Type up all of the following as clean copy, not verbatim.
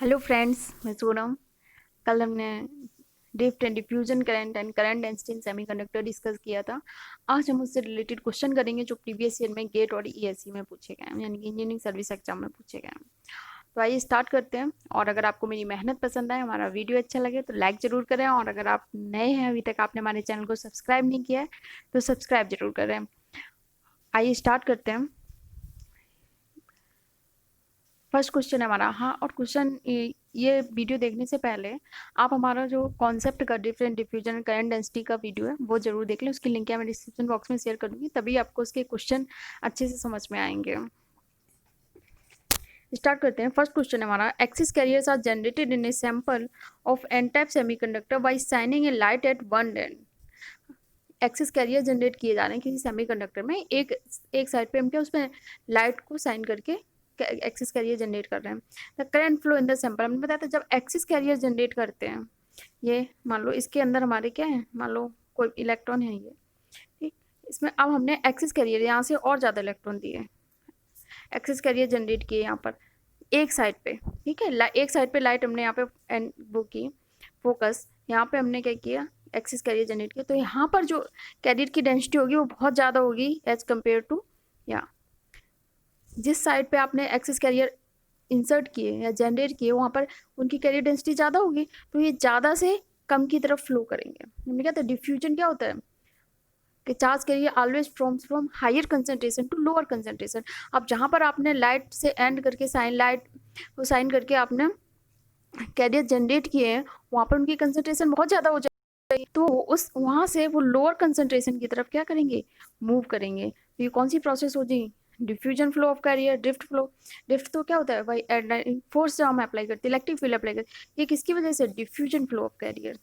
Hello friends, मैं सोनम। कल हमने drift and diffusion current and current density in semiconductor discuss किया था। आज हम उससे रिलेटेड क्वेश्चन करेंगे जो प्रीवियस ईयर में गेट और ईएससी में पूछे गए हैं, यानी कि इंजीनियरिंग सर्विस एग्जाम में पूछे गए हैं। तो आइए स्टार्ट करते हैं। और अगर आपको मेरी मेहनत पसंद आए, हमारा वीडियो अच्छा लगे तो लाइक ज़रूर करें, और अगर आप नए हैं, अभी तक आपने हमारे चैनल को सब्सक्राइब नहीं किया है तो सब्सक्राइब जरूर करें। आइए स्टार्ट करते हैं। फर्स्ट क्वेश्चन है हमारा। हाँ, और क्वेश्चन ये वीडियो देखने से पहले आप हमारा जो कॉन्सेप्ट का डिफरेंट डिफ्यूजन करंट डेंसिटी का वीडियो है वो जरूर देख लें। उसकी लिंक मैं डिस्क्रिप्शन बॉक्स में शेयर कर दूंगी, तभी आपको उसके क्वेश्चन अच्छे से समझ में आएंगे। स्टार्ट करते हैं। फर्स्ट क्वेश्चन है हमारा। Excess carriers are generated in a sample of N type semiconductor by shining a light at one end. Excess carrier generate किए जा रहे हैं किसी सेमीकंडक्टर में। एक साइड पे हम क्या उसमें लाइट को साइन करके एक्सिस कैरियर जनरेट कर रहे हैं। The current flow in the sample, हमने बताया था जब एक्सिस कैरियर जनरेट करते हैं, ये मान लो इसके अंदर हमारे क्या है, मान लो कोई इलेक्ट्रॉन है ये, ठीक। इसमें अब हमने एक्सिस कैरियर यहाँ से और ज़्यादा इलेक्ट्रॉन दिए, एक्सिस कैरियर जनरेट किए यहाँ पर एक साइड पे, ठीक है। एक साइड पे लाइट हमने यहाँ पे वो की फोकस, यहाँ पे हमने क्या किया, एक्सिस कैरियर जनरेट किया। तो यहाँ पर जो कैरियर की डेंसिटी होगी वो बहुत ज़्यादा होगी एज कम्पेयर टू यहाँ। जिस साइड पे आपने एक्सिस कैरियर इंसर्ट किए या जनरेट किए वहाँ पर उनकी कैरियर डेंसिटी ज़्यादा होगी, तो ये ज़्यादा से कम की तरफ फ्लो करेंगे। हमने कहते हैं डिफ्यूजन क्या होता है कि charge carrier always froms from higher concentration to lower concentration. अब जहाँ पर आपने लाइट से एंड करके साइन करके आपने कैरियर जनरेट किए हैं, वहाँ पर उनकी कंसंट्रेशन बहुत ज़्यादा हो जाएगी, तो उस वहाँ से वो लोअर कंसंट्रेशन की तरफ क्या करेंगे, मूव करेंगे। तो ये कौन सी प्रोसेस हो जाएगी, diffusion flow of carrier, drift flow. Drift तो क्या होता है भाई, फोर्स जो हम अप्लाई करते हैं, इलेक्ट्रिक फील्ड अप्लाई करते हैं, ये किसकी वजह से, डिफ्यूजन फ्लो ऑफ कैरियर।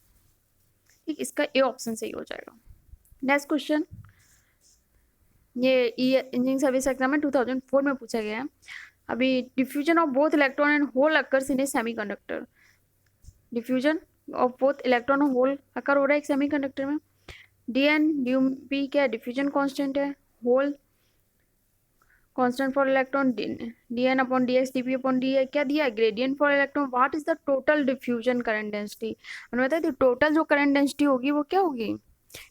ठीक, इसका ए ऑप्शन सही हो जाएगा। नेक्स्ट क्वेश्चन, ये इंजीनियरिंग सर्विस एग्जाम में 2004 में पूछा गया है। अभी diffusion of both electron and hole occurs in a semiconductor. Diffusion of both electron और होल अकर हो रहा है एक सेमीकंडक्टर में। डी एन डी पी क्या है, डिफ्यूजन कांस्टेंट है। Hole constant for electron, D N upon D X D P upon D, क्या दिया है, gradient for electron. What is the total diffusion current density. हमने बताया थी टोटल जो करंट डेंसिटी होगी वो क्या होगी,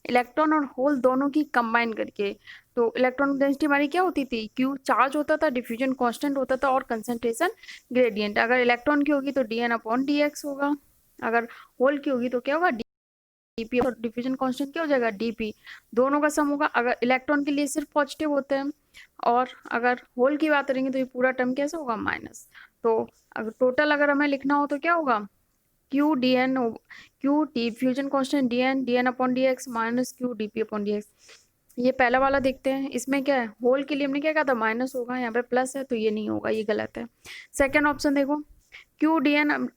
इलेक्ट्रॉन और होल दोनों की कंबाइन करके। तो इलेक्ट्रॉन डेंसिटी हमारी क्या होती थी, क्यू चार्ज होता था, डिफ्यूजन कांस्टेंट होता था, और कंसंट्रेशन ग्रेडियंट। अगर इलेक्ट्रॉन की होगी तो D N upon D X होगा, अगर होल की होगी तो क्या होगा, डीपी। और डिफ्यूजन कांस्टेंट क्या हो जाएगा, डीपी। दोनों का सम होगा। अगर इलेक्ट्रॉन के लिए सिर्फ पॉजिटिव होते हैं, और अगर होल की बात करेंगे तो ये पूरा टर्म कैसे होगा, माइनस। तो अगर टोटल अगर हमें लिखना हो तो क्या होगा, Q D N, Q diffusion constant D N upon D X minus Q D P upon D X. ये पहला वाला देखते हैं, इसमें क्या है, होल के लिए हमने क्या कहा था, माइनस होगा, यहाँ पे प्लस है तो ये नहीं होगा, ये गलत है। सेकेंड ऑप्शन देखो, क्यू डी एन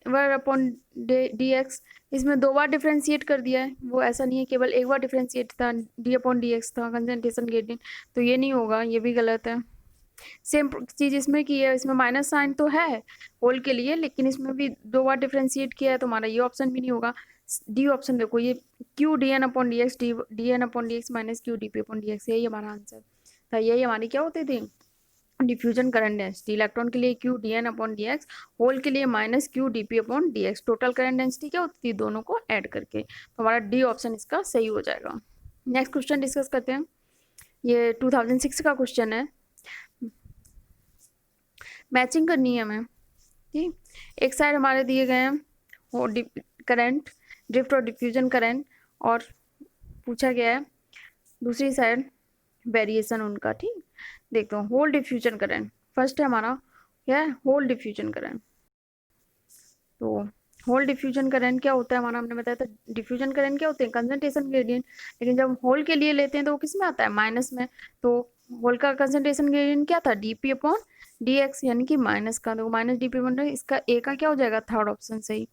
वर अपॉन डी एक्स, इसमें दो बार डिफ्रेंशिएट कर दिया है, वो ऐसा नहीं है केवल एक बार डिफ्रेंशिएट था, डी अपॉन डी एक्स था कंसंट्रेशन ग्रेडियंट, तो ये नहीं होगा, ये भी गलत है। सेम चीज इसमें की है, इसमें माइनस साइन तो है होल के लिए, लेकिन इसमें भी दो बार डिफ्रेंशिएट किया है, तो हमारा ये ऑप्शन भी नहीं होगा। डी ऑप्शन देखो, ये Q D N upon D X, D N upon D X minus Q D P upon D X, यही हमारा आंसर था। यही हमारी क्या होती थी, डिफ्यूजन करंट डेंसिटी। इलेक्ट्रॉन के लिए Q D N upon D X, hole के लिए minus Q D P upon D X. Total current density क्या होती थी, दोनों को ऐड करके। तो हमारा डी ऑप्शन इसका सही हो जाएगा। नेक्स्ट क्वेश्चन डिस्कस करते हैं। ये 2006 का क्वेश्चन है, मैचिंग करनी है हमें। ठीक, एक साइड हमारे दिए गए हैं करंट, ड्रिफ्ट और डिफ्यूजन करंट, और पूछा गया है दूसरी साइड वेरिएशन उनका। ठीक, देखते हैं होल डिफ्यूजन करंट। फर्स्ट है हमारा क्या है, होल डिफ्यूजन करंट। तो होल डिफ्यूजन करंट क्या होता है हमारा, हमने बताया था डिफ्यूजन करंट क्या होते हैं, कंसंट्रेशन ग्रेडियंट। लेकिन जब होल के लिए लेते हैं तो वो किस में आता है, माइनस में। तो होल का कंसंट्रेशन ग्रेडियंट क्या था, डीपी अपॉन डी एक्स, यानी कि माइनस का, तो माइनस डीपी अपॉन, इसका ए का क्या हो जाएगा, थर्ड ऑप्शन सही।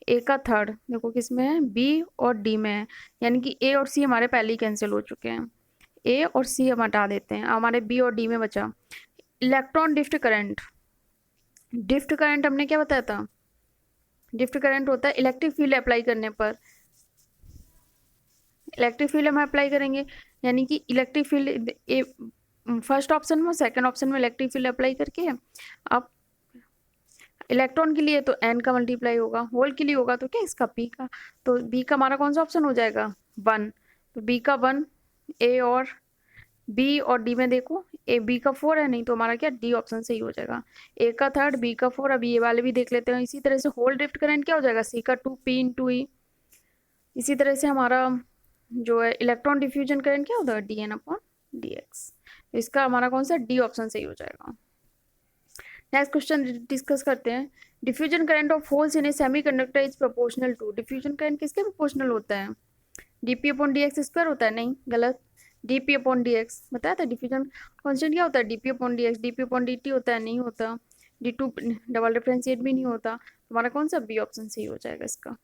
ए का थर्ड देखो किस में है, बी और डी में है, यानी कि ए और सी हमारे पहले ही कैंसिल हो चुके हैं। ए और सी हम हटा देते हैं, हमारे बी और डी में बचा electron drift current. Drift current हमने क्या बताया था, ड्रिफ्ट करंट होता है इलेक्ट्रिक फील्ड अप्लाई करने पर, इलेक्ट्रिक फील्ड हम अप्लाई करेंगे, यानी कि इलेक्ट्रिक फील्ड फर्स्ट ऑप्शन में, सेकंड ऑप्शन में इलेक्ट्रिक फील्ड अप्लाई करके अब इलेक्ट्रॉन के लिए तो n का मल्टीप्लाई होगा, होल के लिए होगा तो क्या इसका p का, तो b का हमारा कौन सा ऑप्शन हो जाएगा 1, तो b का 1, a और b और d में देखो a b का 4 है, नहीं तो हमारा क्या d ऑप्शन सही हो जाएगा, a का 3, b का 4, अभी ये वाले भी देख लेते हैं। इसी तरह से होल ड्रिफ्ट करंट क्या हो जाएगा c का 2 p इंटू ई। इसी तरह से हमारा जो है इलेक्ट्रॉन डिफ्यूजन करंट क्या होता है dn अपॉन dx, तो इसका हमारा कौन सा d ऑप्शन सही हो जाएगा। नेक्स्ट क्वेश्चन डिस्कस करते हैं। Diffusion current of holes in a semiconductor is proportional to, diffusion current किसके प्रोपोर्शनल होता है dp अपॉन dx स्क्वायर होता है, नहीं गलत, dp अपॉन dx बताया था। डिफ्यूजन कांस्टेंट क्या होता है dp upon dx, dp upon dt होता है, नहीं होता, d2 डबल डिफरेंशिएट भी नहीं होता, हमारा कौन सा बी ऑप्शन सही हो जाएगा इसका।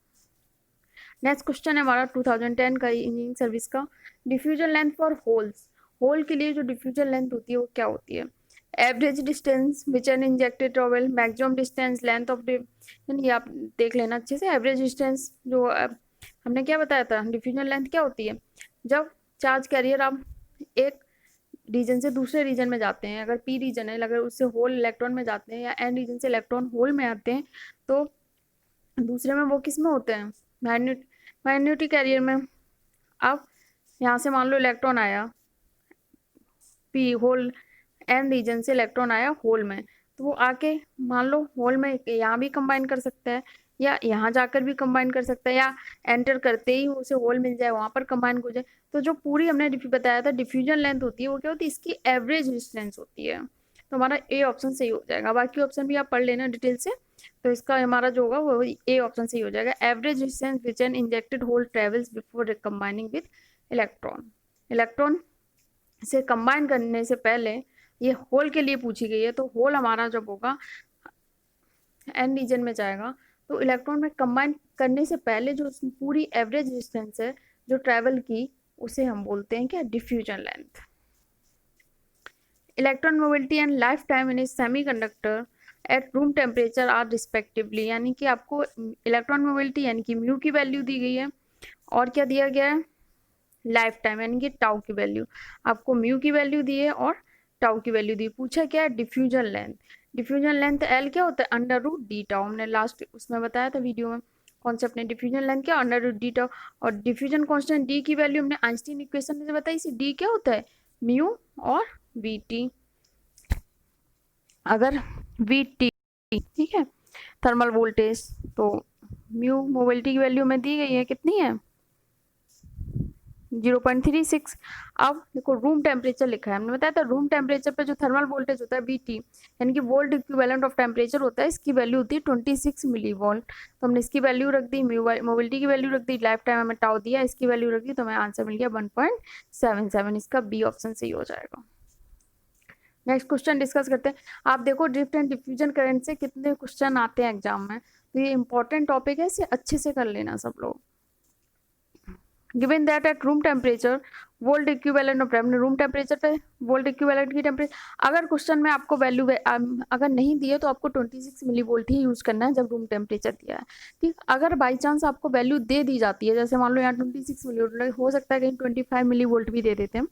नेक्स्ट क्वेश्चन है हमारा 2010 का इंजीनियरिंग सर्विस का। Diffusion length for holes, hole के लिए जो डिफ्यूजन लेंथ होती है वो क्या होती है, average distance which an injected travel, maximum distance, length of यानी आप देख लेना अच्छे से। एवरेज डिस्टेंस जो हमने क्या बताया था, डिफ्यूजन लेंथ क्या होती है, जब चार्ज कैरियर आप एक रीजन से दूसरे रीजन में जाते हैं, अगर पी रीजन है, अगर उससे होल इलेक्ट्रॉन में जाते हैं, या एन रीजन से इलेक्ट्रॉन होल में आते हैं, तो दूसरे में वो किस में होते हैं माइन्यूटी कैरियर में। अब यहाँ से मान लो इलेक्ट्रॉन आया पी होल एन रीजन से इलेक्ट्रॉन आया होल में, तो वो आके मान लो होल में यहाँ भी कंबाइन कर सकता है, या यहाँ जाकर भी कंबाइन कर सकता है, या एंटर करते ही उसे होल मिल जाए वहां पर कंबाइन हो जाए। तो जो पूरी हमने बताया था डिफ्यूजन लेंथ होती है वो क्या होती है, इसकी एवरेज डिस्टेंस होती है, तो हमारा ए ऑप्शन सही हो जाएगा। बाकी ऑप्शन भी आप पढ़ लेना डिटेल से, तो इसका हमारा जो होगा वो ए ऑप्शन सही हो जाएगा। Average distance which an injected hole travels before combining with electron, electron से कंबाइन करने से पहले, ये होल के लिए पूछी गई है, तो होल हमारा जब होगा एन रीजन में जाएगा, तो इलेक्ट्रॉन में कंबाइन करने से पहले जो पूरी एवरेज डिस्टेंस है जो ट्रेवल की, उसे हम बोलते हैं क्या diffusion length. Electron mobility and life time in a semiconductor at room temperature are respectively, यानी कि आपको इलेक्ट्रॉन मोबिलिटी यानी कि म्यू की वैल्यू दी गई है, और क्या दिया गया है लाइफ टाइम यानी कि टाउ की वैल्यू, आपको म्यू की वैल्यू दी है और टाउ की वैल्यू दी। पूछा क्या है diffusion length, diffusion length L क्या होता है अंडर रूट डी टाउ, हमने लास्ट उसमें बताया था वीडियो में कॉन्सेप्ट ने, डिफ्यूजन लेंथ क्या अंडर रूट डी टाउ, और डिफ्यूजन कांस्टेंट डी की वैल्यू हमने आइंस्टीन इक्वेशन से बताई थी, डी क्या होता है म्यू और वी टी, अगर वी टी ठीक है थर्मल वोल्टेज, तो म्यू मोबिलिटी की वैल्यू में दी गई है कितनी है 0.36। अब देखो रूम टेम्परेचर लिखा है, हमने बताया था रूम टेम्परेचर पे जो थर्मल वोल्टेज होता है बीटी यानी कि वोल्ट इक्विवेलेंट ऑफ टेम्परेचर होता है, इसकी वैल्यू होती है 26 मिली वोल्ट, तो हमने इसकी वैल्यू रख दी, मोबिलिटी की वैल्यू रख दी, लाइफ टाइम हमें टाउ दिया, इसकी वैल्यू रख दी, तो हमें आंसर मिल गया 1.77, इसका बी ऑप्शन सही हो जाएगा। नेक्स्ट क्वेश्चन डिस्कस करते हैं। आप देखो ड्रिफ्ट एंड डिफ्यूजन करंट से कितने क्वेश्चन आते हैं एग्जाम में, तो ये इंपॉर्टेंट टॉपिक है, इसे अच्छे से कर लेना सब लोग। Given that at room temperature volt equivalent of room temperature पे वोल्ट इक्विवेलेंट की टेम्परेचर, अगर क्वेश्चन में आपको वैल्यू अगर नहीं दिए तो आपको 26 मिली वोल्ट ही यूज करना है जब रूम टेम्परेचर दिया है, ठीक। अगर बाई चांस आपको वैल्यू दे दी जाती है, जैसे मान लो यहाँ 26 मिली वोल्ट, हो सकता है कहीं 25 मिली वोल्ट भी दे देते हैं,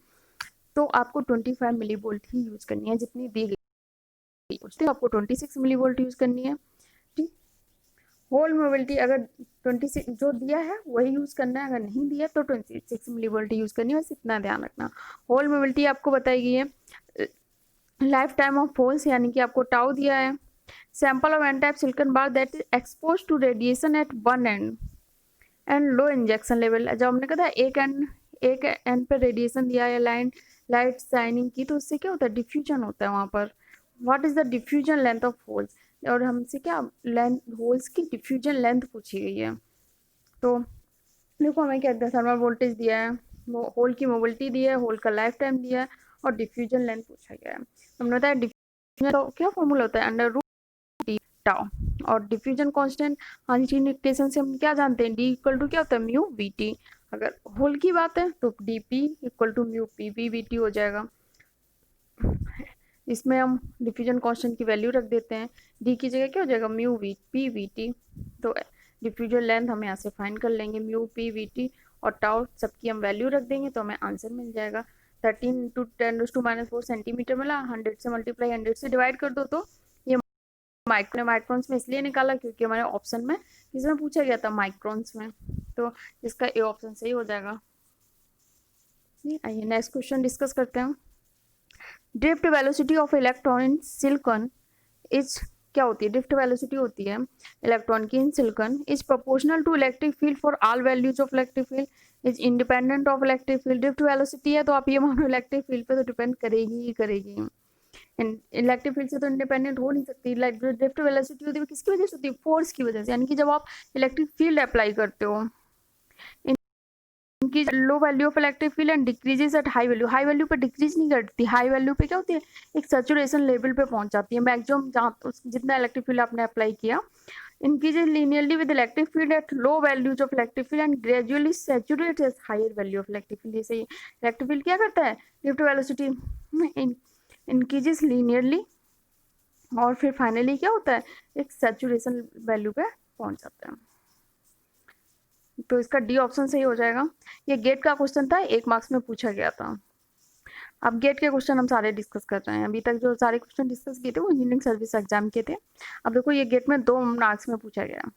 तो आपको 25 मिली वोल्ट ही यूज करनी है जितनी दी गई, उससे आपको 26 मिली वोल्ट यूज करनी है, ठीक। होल मोबिलिटी अगर 26 जो दिया है वही यूज करना है, अगर नहीं दिया तो 26 मिली वोल्ट यूज करनी है, बस इतना ध्यान रखना। होल मोबिलिटी आपको बताई गई है, लाइफ टाइम ऑफ होल्स यानी कि आपको टाउ दिया है, sample of N type silicon bar that is expose to radiation at one end and low injection level, जब हमने कहा था एक एंड पर रेडिएशन दिया है लाइट शाइनिंग की, तो उससे क्या होता है डिफ्यूजन होता है वहां पर। What is the diffusion length of holes, और हमसे क्या लेंथ होल्स की डिफ्यूजन लेंथ पूछी गई है, तो देखो हमें क्या थर्मल वोल्टेज दिया है, होल की मोबिलिटी दी है, होल का लाइफ टाइम दिया है, और डिफ्यूजन लेंथ पूछा गया है। हमने बताया डिफ्यूजन तो क्या फॉर्मूला होता है अंडर रूट डी टाउ, और डिफ्यूजन कांस्टेंट आइंस्टीन इक्वेशन से हम क्या जानते हैं डी इक्वल टू क्या होता है म्यू वी टी, अगर होल की बात है तो D P equal to mu P V V T हो जाएगा। इसमें हम डिफ्यूजन कांस्टेंट की वैल्यू रख देते हैं, डी की जगह क्या हो जाएगा mu V P V T, तो डिफ्यूजन लेंथ हम यहाँ से फाइंड कर लेंगे म्यू पी वी टी, और टाउ सबकी हम वैल्यू रख देंगे तो हमें आंसर मिल जाएगा 13 × 10⁻⁴ सेंटीमीटर मिला, 100 से मल्टीप्लाई 100 से डिवाइड कर दो तो माइक्रोन्स में इसलिए निकाला क्योंकि हमारे ऑप्शन में इसमें पूछा गया था माइक्रोन्स में, तो इसका ए ऑप्शन सही हो जाएगा। आइए नेक्स्ट क्वेश्चन डिस्कस करते हैं। Drift velocity of electron in silicon is, क्या होती है, ड्रिफ्ट वेलोसिटी होती है इलेक्ट्रॉन की in silicon, is proportional to electric field for all values of electric field, is independent of electric field. Drift velocity है तो आप ये मानो इलेक्ट्रिक फील्ड पे तो डिपेंड करेगी ही करेगी, इलेक्ट्रिक फील्ड से तो इंडिपेंडेंट हो नहीं सकती। ड्रिफ्ट वेलोसिटी होती है किसकी वजह से होती है, फोर्स की वजह से, यानी कि जब आप इलेक्ट्रिक फील्ड अप्लाई करते हो, इनकी low value of electric field and decreases at high value पे डिक्रीज नहीं करती, हाई वैल्यू पे क्या होती है, एक सैचुरेशन लेवल पे पहुंच जाती है, मैक्सिमम जहाँ जितना इलेक्ट्रिक फील्ड आपने अप्लाई किया, increases linearly with electric field at low values of electric field and gradually saturates at higher value of electric field। जैसे इलेक्ट्रिक फील्ड क्या करता है, ड्रिफ्ट वेलोसिटी इंक्रीजेस लीनियरली और फिर फाइनली क्या होता है, एक सैचुरेशन वैल्यू पे पहुंच जाता है। तो इसका डी ऑप्शन सही हो जाएगा। ये गेट का क्वेश्चन था, 1 मार्क्स में पूछा गया था। अब गेट के क्वेश्चन हम सारे डिस्कस कर रहे हैं, अभी तक जो सारे क्वेश्चन डिस्कस किए थे वो इंजीनियरिंग सर्विस एग्जाम के थे। अब देखो ये गेट में 2 मार्क्स में पूछा गया।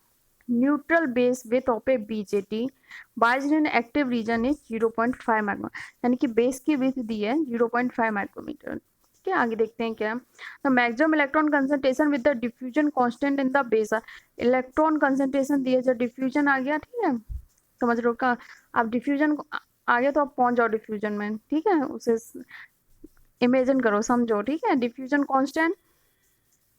Neutral base width of A BJT biased in active region is 0.5 micro, यानी कि बेस की विथ दी है 0.5 माइक्रोमीटर। ठीक है, आगे देखते हैं क्या। The maximum electron concentration with the diffusion constant in the base, electron concentration दिए जो डिफ्यूजन आ गया, ठीक है, समझ लो का, आप डिफ्यूजन आ गया तो आप पहुंच जाओ डिफ्यूजन में, ठीक है, उसे इमेजिन करो, समझो, ठीक है। डिफ्यूजन कांस्टेंट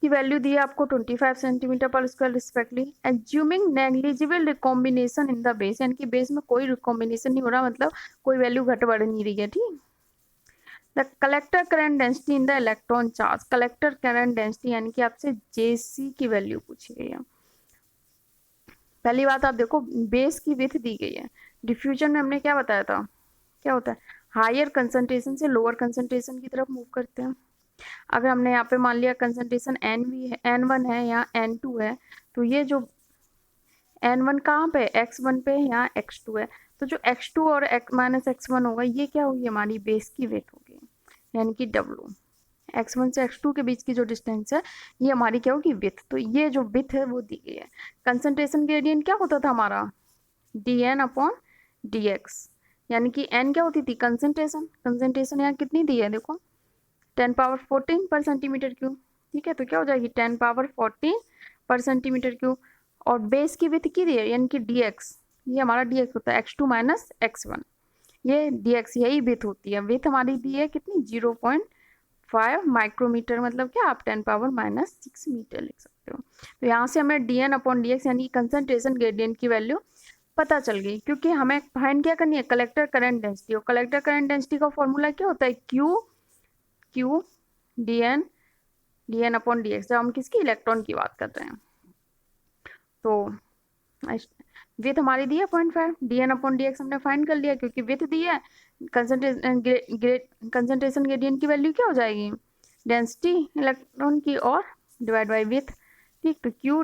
की वैल्यू दी है आपको 25 सेंटीमीटर पर square respectively, assuming negligible recombination in the base, यानी कि बेस में कोई रिकॉम्बिनेशन नहीं हो रहा, मतलब कोई वैल्यू घट बढ़ नहीं रही है, ठीक। The collector current density in the electron charge, collector current density यानी कि आपसे जेसी की वैल्यू पूछी गई है। पहली बात आप देखो, बेस की विथ दी गई है, डिफ्यूजन में हमने क्या बताया था, क्या होता है, हायर कंसंट्रेशन से लोअर कंसंट्रेशन की तरफ मूव करते हैं। अगर हमने यहाँ पे मान लिया कंसंट्रेशन NV है, N1 है या N2 है, तो ये जो N1 कहाँ पे, X1 पे या X2 है, तो जो X2 और -X1 होगा ये क्या होगी, हमारी बेस की वेट होगी, यानी कि W। X1 से X2 के बीच की जो डिस्टेंस है ये हमारी क्या होगी, विथ। तो ये जो विथ है वो दी गई है। कंसंट्रेशन ग्रेडियंट क्या होता था हमारा, dN/dx, यानी कि n क्या होती थी, कंसंट्रेशन, कंसंट्रेशन यहाँ कितनी दी है, देखो 10⁻14 पर सेंटीमीटर क्यूब, ठीक है, तो क्या हो जाएगी 10⁻14 पर सेंटीमीटर क्यूब, और बेस की विथ की दी है यानी कि dx, ये हमारा dx होता है x2 - x1, ये dx यही विथ होती है। विथ हमारी दी है कितनी, 0.5 माइक्रोमीटर, मतलब क्या आप 10⁻⁻6 मीटर लिख सकते हो। तो यहाँ से हमें dN/dx यानी कंसंट्रेशन ग्रेडियंट की वैल्यू पता चल गई, क्योंकि हमें फाइंड क्या करनी है, कलेक्टर करंट डेंसिटी, और कलेक्टर करंट डेंसिटी का फॉर्मूला क्या होता है, Q dN/dx, जब हम किसकी, इलेक्ट्रॉन की बात कर रहे हैं। तो विथ हमारी दी है 0.5, dN/dx हमने फाइंड कर लिया, क्योंकि विथ दी है, कंसंट्रेशन ग्रेडियंट की वैल्यू क्या हो जाएगी, डेंसिटी इलेक्ट्रॉन की और डिवाइड बाई विथ, ठीक। तो Q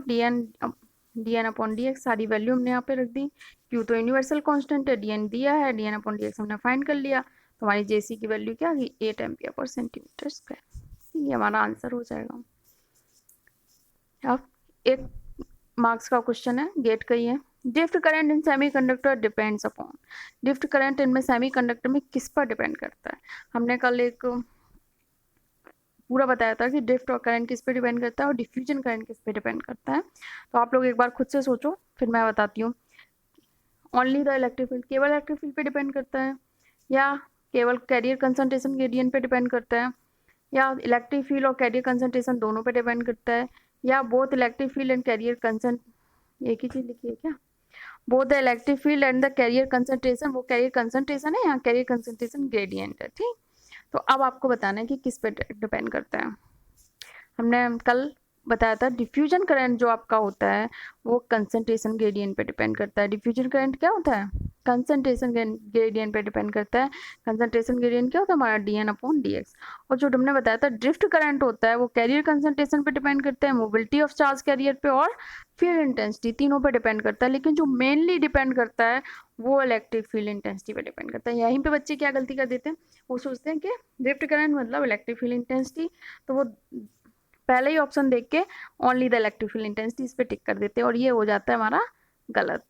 dN/dx सारी वैल्यू हमने यहाँ पे रख दी। Q तो यूनिवर्सल कांस्टेंट है, dN दिया है, dN/dx हमने फाइंड कर लिया, तो हमारी जेसी की वैल्यू क्या आ गई, 8 एम्पियर पर सेंटीमीटर स्क्वायर। ये हमारा आंसर हो जाएगा। अब 1 मार्क्स का क्वेश्चन है, गेट का ही है। Drift current in semiconductor depends upon, drift current इनमें सेमीकंडक्टर में किस पर डिपेंड करता है। हमने कल एक पूरा बताया था कि ड्रिफ्ट और करंट किस पे डिपेंड करता है और डिफ्यूजन करंट किस पे डिपेंड करता है। तो आप लोग एक बार खुद से सोचो, फिर मैं बताती हूँ। ओनली द इलेक्ट्रिक फील्ड, केवल इलेक्ट्रिक फील्ड पे डिपेंड करता है, या केवल कैरियर कंसंट्रेशन ग्रेडियंट पे डिपेंड करता है, या इलेक्ट्रिक फील्ड और कैरियर कंसंट्रेशन दोनों पे डिपेंड करता है, या both electric field and carrier concent, एक ही चीज लिखी है क्या, both the electric field and the carrier concentration, वो कैरियर कंसंट्रेशन है या कैरियर कंसंट्रेशन ग्रेडियंट है, ठीक। तो अब आपको बताना है कि किस पे डिपेंड करता है। हमने कल बताया था डिफ्यूजन करंट जो आपका होता है वो कंसंट्रेशन ग्रेडियंट पे डिपेंड करता है। डिफ्यूजन करंट क्या होता है, कंसंट्रेशन ग्रेडियंट पे डिपेंड करता है। कंसंट्रेशन ग्रेडियंट क्या होता है हमारा, dN/dx। और जो हमने बताया था ड्रिफ्ट करंट होता है वो कैरियर कंसंट्रेशन पे डिपेंड करता है, मोबिलिटी ऑफ चार्ज कैरियर पे और फील्ड इंटेंसिटी, तीनों पे डिपेंड करता है। लेकिन जो मेनली डिपेंड करता है वो इलेक्ट्रिक फील्ड इंटेंसिटी पे डिपेंड करता है। यहीं पे बच्चे क्या गलती कर देते हैं, वो सोचते हैं कि ड्रिफ्ट करंट मतलब इलेक्ट्रिक फील्ड इंटेंसिटी, तो वो पहले ही ऑप्शन देख के only the electric field intensity इस पे टिक कर देते हैं, और ये हो जाता है हमारा गलत,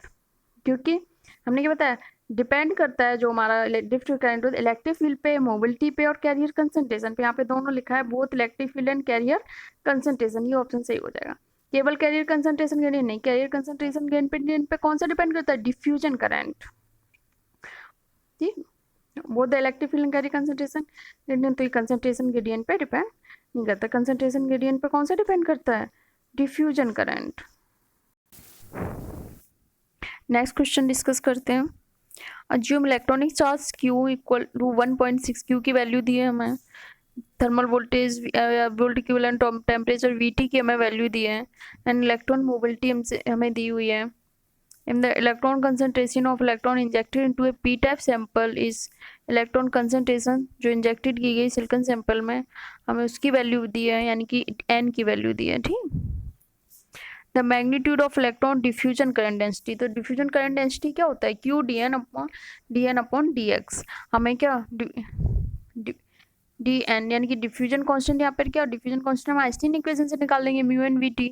क्योंकि हमने क्या बताया, डिपेंड करता है जो हमारा डिफ्यूज करंट होता है इलेक्ट्रिक फील्ड पे, मोबिलिटी पे और कैरियर कंसंट्रेशन पे। यहाँ पे दोनों लिखा है, both electric field and carrier concentration, ये ऑप्शन सही हो जाएगा। केवल कैरियर कंसंट्रेशन ग्रेडियंट नहीं, कैरियर कंसंट्रेशन ग्रेडियंट पे कौन सा डिपेंड करता है, डिफ्यूजन करंट, ठीक। Both the electric field and carrier concentration gradient, तो ये कंसंट्रेशन ग्रेडियंट पे डिपेंड नहीं करता। कंसंट्रेशन ग्रेडियंट पे कौन सा डिपेंड करता है, diffusion current. Next question discuss करते हैं। Assume electronic charge Q equal to 1.6 Q की वैल्यू दी है हमें, thermal voltage volt equivalent temperature VT की हमें वैल्यू दी है, एंड इलेक्ट्रॉन मोबिलिटी हमें दी हुई है। In the electron concentration of electron injected into A P type sample is, electron concentration जो इंजेक्टेड की गई सिलिकॉन सैंपल में हमें उसकी वैल्यू दी है, यानी कि N की वैल्यू दी है, ठीक। The magnitude of electron diffusion current density, तो डिफ्यूजन करंट डेंसिटी क्या होता है, Q dN अपॉन dx। हमें क्या dN यानी कि डिफ्यूजन कांस्टेंट, यहाँ पर क्या डिफ्यूजन कांस्टेंट हम आइंस्टीन इक्वेशन से निकाल लेंगे, mu N VT,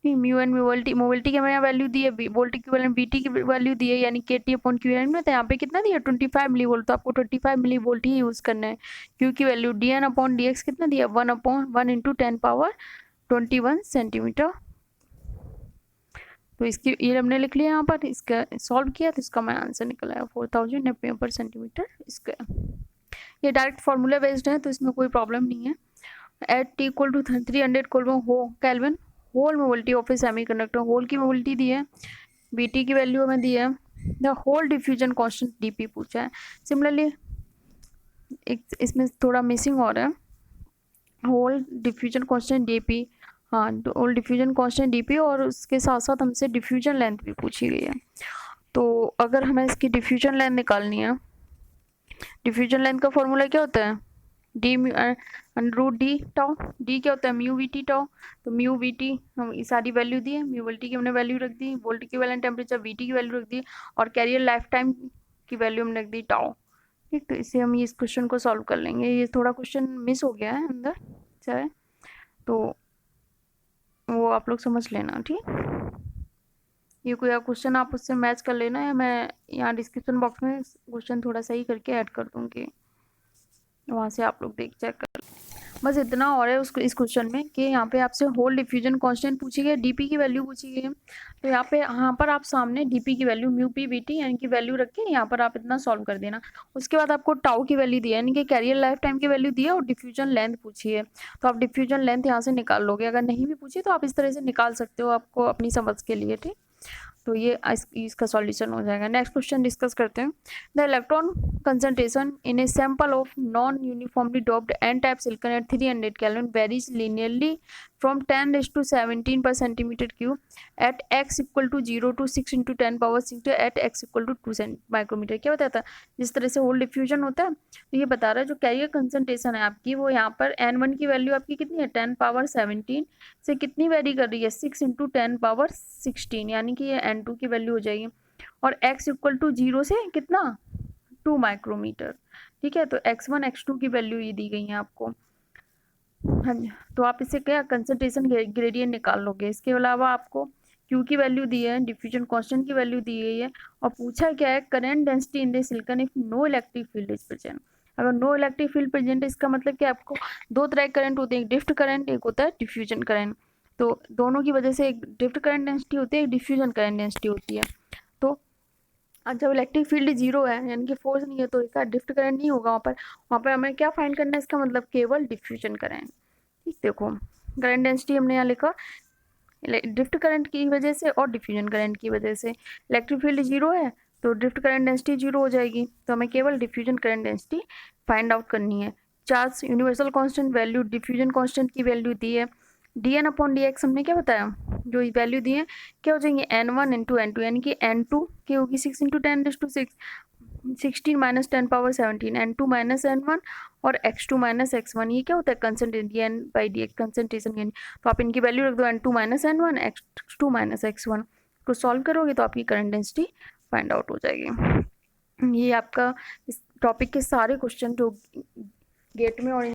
mu N mobility की हमें यहाँ वैल्यू दी है, वोल्ट इक्विवेलेंट VT की वैल्यू दी है, यानी KT अपॉन QN में, तो यहाँ पे कितना दिया 25 मिली वोल्ट, तो आपको 25 मिली वोल्ट ही यूज़ करना है। Q की वैल्यू dN अपॉन dx कितना दिया 1 इंटू 10⁻21 सेंटीमीटर। तो इसकी ये हमने लिख लिया यहाँ पर, इसका सॉल्व किया तो इसका मैं आंसर निकला है 4000 एमपीए पर सेंटीमीटर स्क्वायर। ये डायरेक्ट फार्मूला बेस्ड है तो इसमें कोई प्रॉब्लम नहीं है। At T equal to 300 kelvin hole mobility of a semiconductor, hole की मोबिलिटी दी है, BT की वैल्यू हमें दी है, the hole diffusion constant DP पूछा है। सिमिलरली इसमें थोड़ा मिसिंग हो रहा है, होल डिफ्यूजन कांस्टेंट DP, हाँ तो होल डिफ्यूजन कांस्टेंट DP, और उसके साथ साथ हमसे डिफ्यूजन लेंथ भी पूछी गई है। तो अगर हमें इसकी डिफ्यूजन लेंथ निकालनी है, डिफ्यूजन लेंथ का फॉर्मूला क्या होता है, √D टाउ, D क्या होता है म्यू VT टाउ, तो म्यू VT हम सारी वैल्यू दी है, म्यू वोल्टी की हमने वैल्यू रख दी, वोल्ट इक्विवेलेंट टेम्परेचर VT की वैल्यू रख दी, और कैरियर लाइफ टाइम की वैल्यू हमने रख दी टाउ, ठीक। तो इससे हम इस क्वेश्चन को सॉल्व कर लेंगे। ये थोड़ा क्वेश्चन मिस हो गया है अंदर चाहे, तो वो आप लोग समझ लेना, ठीक। ये कोई क्वेश्चन आप उससे मैच कर लेना, या मैं यहाँ डिस्क्रिप्शन बॉक्स में क्वेश्चन थोड़ा सही करके ऐड कर दूँगी, वहाँ से आप लोग देख चेक कर। बस इतना और है उसको इस क्वेश्चन में कि यहाँ पे आपसे होल डिफ्यूजन कांस्टेंट पूछी गई, DP की वैल्यू पूछी गई है, तो यहाँ पर आप सामने DP की वैल्यू म्यू P VT यानी कि वैल्यू रख के यहाँ पर आप इतना सॉल्व कर देना। उसके बाद आपको टाउ की वैल्यू दी है, यानी कि कैरियर लाइफ टाइम की वैल्यू दी है, और डिफ्यूजन लेंथ पूछी है, तो आप डिफ्यूजन लेंथ यहाँ से निकाल लोगे। अगर नहीं भी पूछी तो आप इस तरह से निकाल सकते हो, आपको अपनी समझ के लिए, ठीक। तो ये इसका सॉल्यूशन हो जाएगा। नेक्स्ट क्वेश्चन डिस्कस करते हैं। The electron concentration in a sample of non uniformly doped N type silicon at 300 kelvin varies linearly from 10⁻17 per centimeter cube at x equal to 0 to 6 × 10⁻6 at x equal to 2 micrometre. क्या बताता है, जिस तरह से whole diffusion होता है, तो ये बता रहा है जो कैरियर कंसंट्रेशन है आपकी, वो यहाँ पर N1 की वैल्यू आपकी कितनी है 10⁻17 से कितनी वेरी कर रही है 6 × 10⁻16, यानी कि ये N2 की वैल्यू हो जाएगी, और x इक्वल टू 0 से कितना 2 माइक्रोमीटर, ठीक है। तो x1 x2 की वैल्यू ये दी गई है आपको, हाँ जी। तो आप इससे क्या कंसंट्रेशन ग्रेडियंट निकाल लोगे। इसके अलावा आपको Q की वैल्यू दी है, डिफ्यूजन कांस्टेंट की वैल्यू दी गई है, और पूछा क्या है current density in the silicon if no electric field is present. अगर नो इलेक्ट्रिक फील्ड प्रेजेंट, इसका मतलब कि आपको दो तरह के करंट होते हैं, एक ड्रिफ्ट करंट, एक होता है डिफ्यूजन करंट। तो दोनों की वजह से एक ड्रिफ्ट करंट डेंसिटी होती है, एक डिफ्यूजन करंट डेंसिटी होती है। तो जब इलेक्ट्रिक फील्ड 0 है, यानी कि फोर्स नहीं है, तो इसका ड्रिफ्ट करंट नहीं होगा वहाँ पर हमें क्या फाइंड करना है, इसका मतलब केवल डिफ्यूजन करंट, ठीक। देखो करंट डेंसिटी हमने यहाँ लिखा ड्रिफ्ट करंट की वजह से और डिफ्यूजन करंट की वजह से। इलेक्ट्रिक फील्ड 0 है तो ड्रिफ्ट करंट डेंसिटी 0 हो जाएगी, तो हमें केवल diffusion current density find out करनी है। Charge universal constant value diffusion constant की वैल्यू दी है, dN अपॉन dx हमने क्या बताया, जो वैल्यू दी है क्या हो जाएंगे N1 × N2, यानी कि N2 की होगी 6 × 10⁻6 16 - 10⁻17 N2 - N1 और x2 - x1, ये क्या होता है कंसंट्रेशन dN/dx कंसंट्रेशन गेन। तो आप इनकी वैल्यू रख दो N2 - N1 x2 - x1 को सॉल्व करोगे तो आपकी करंट डेंसिटी फाइंड आउट हो जाएगी। ये आपका इस टॉपिक के सारे क्वेश्चन जो गेट में और